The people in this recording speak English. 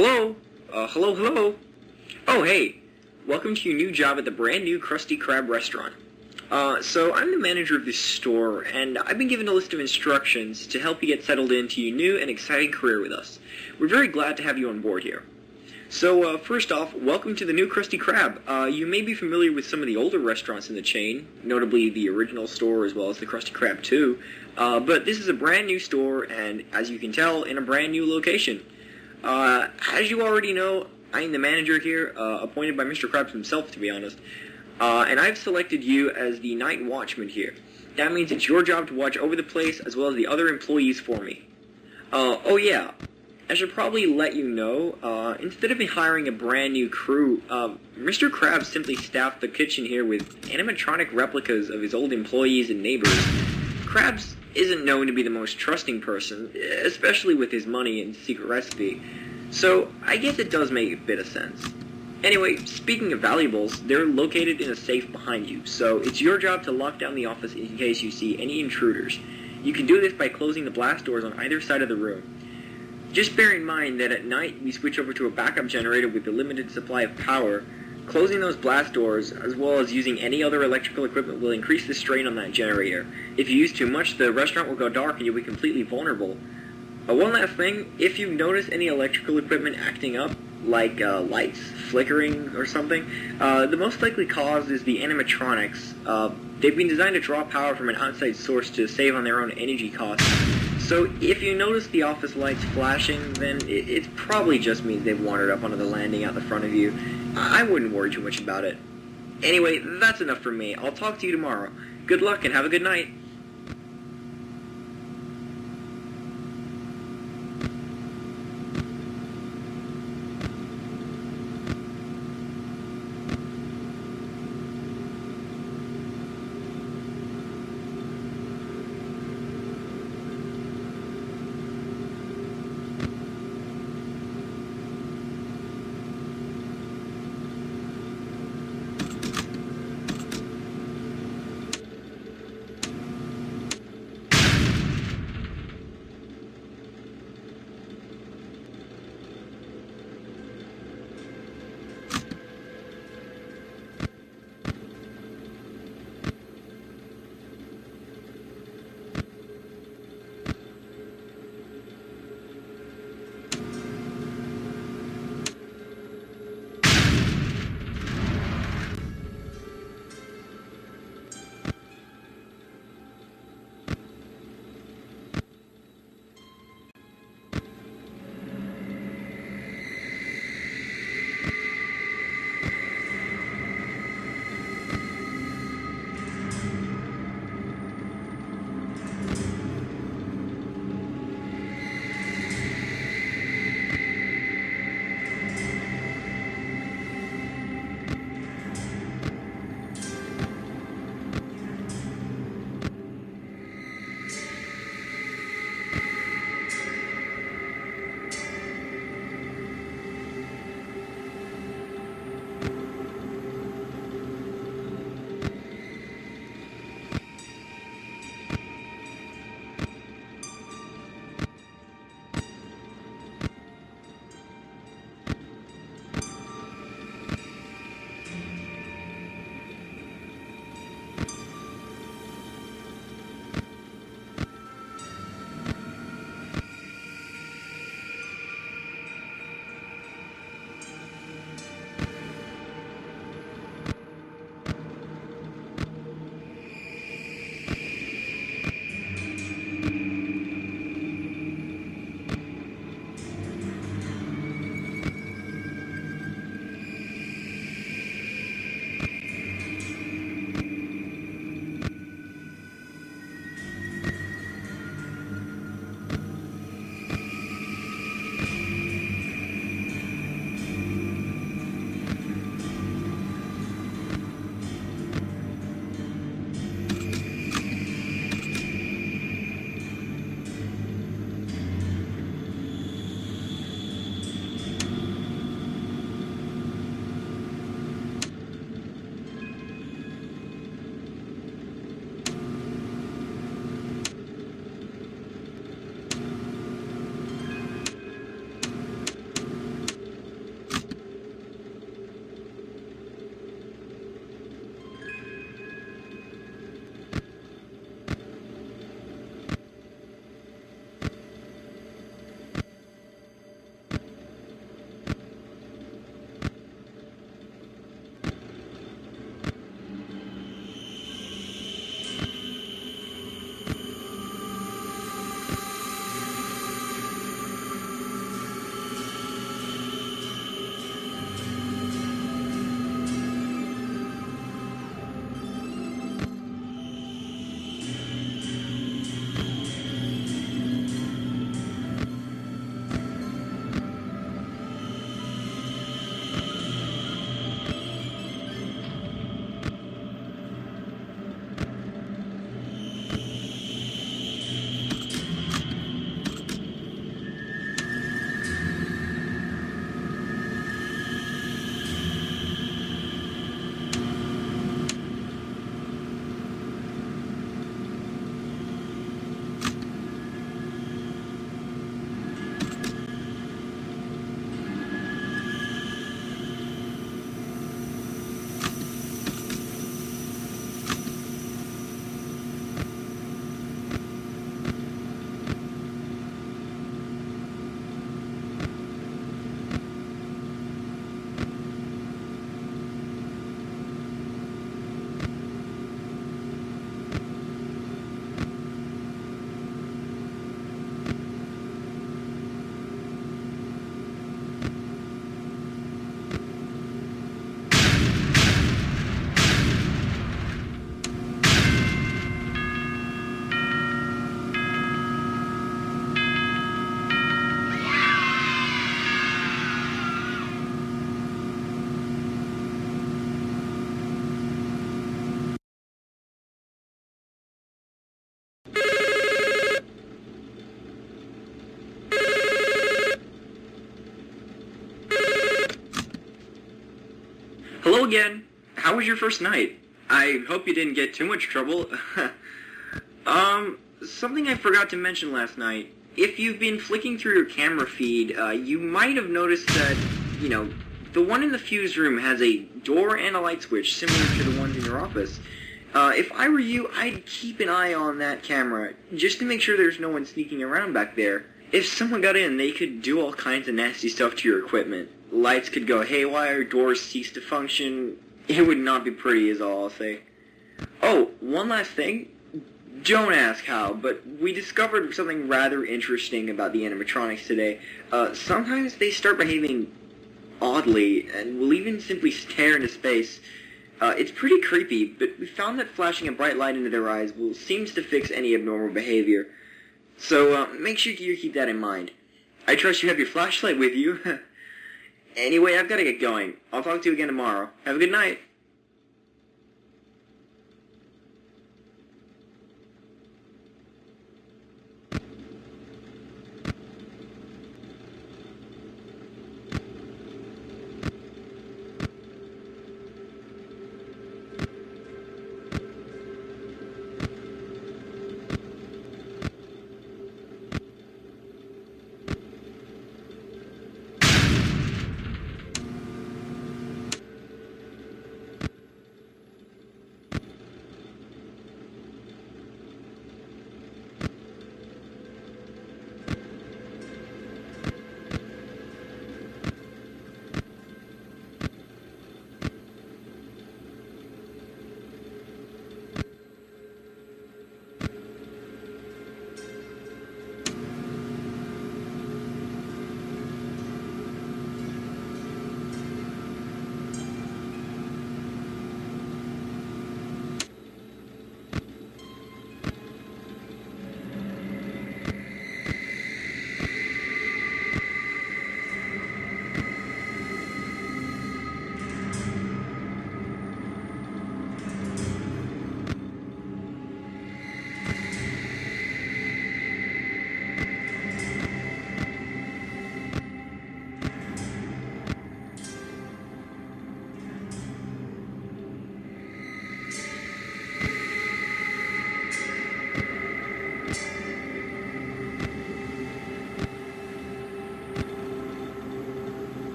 Hello? Hello? Oh, hey. Welcome to your new job at the brand new Krusty Krab restaurant. So I'm the manager of this store, and I've been given a list of instructions to help you get settled into your new and exciting career with us. We're very glad to have you on board here. So, first off, welcome to the new Krusty Krab. You may be familiar with some of the older restaurants in the chain, notably the original store as well as the Krusty Krab 2, but this is a brand new store, and as you can tell, in a brand new location. As you already know, I'm the manager here, appointed by Mr. Krabs himself, to be honest, and I've selected you as the night watchman here. That means it's your job to watch over the place as well as the other employees for me. Oh yeah, I should probably let you know, instead of me hiring a brand new crew, Mr. Krabs simply staffed the kitchen here with animatronic replicas of his old employees and neighbors. Krabs isn't known to be the most trusting person, especially with his money and secret recipe, so I guess it does make a bit of sense. Anyway, speaking of valuables, they're located in a safe behind you, so it's your job to lock down the office in case you see any intruders. You can do this by closing the blast doors on either side of the room. Just bear in mind that at night we switch over to a backup generator with a limited supply of power. Closing those blast doors, as well as using any other electrical equipment, will increase the strain on that generator. If you use too much, the restaurant will go dark and you'll be completely vulnerable. One last thing, if you notice any electrical equipment acting up, like lights flickering or something, the most likely cause is the animatronics. They've been designed to draw power from an outside source to save on their own energy costs. So if you notice the office lights flashing, then it probably just means they've wandered up onto the landing out the front of you. I wouldn't worry too much about it. Anyway, that's enough from me. I'll talk to you tomorrow. Good luck and have a good night. Hello again. How was your first night? I hope you didn't get too much trouble. Something I forgot to mention last night. If you've been flicking through your camera feed, you might have noticed that, the one in the fuse room has a door and a light switch similar to the ones in your office. If I were you, I'd keep an eye on that camera, just to make sure there's no one sneaking around back there. If someone got in, they could do all kinds of nasty stuff to your equipment. Lights could go haywire, doors cease to function. It would not be pretty, is all I'll say. Oh, one last thing. Don't ask how, but we discovered something rather interesting about the animatronics today. Sometimes they start behaving oddly, and will even simply stare into space. It's pretty creepy, but we found that flashing a bright light into their eyes seems to fix any abnormal behavior. So, make sure you keep that in mind. I trust you have your flashlight with you. Anyway, I've got to get going. I'll talk to you again tomorrow. Have a good night.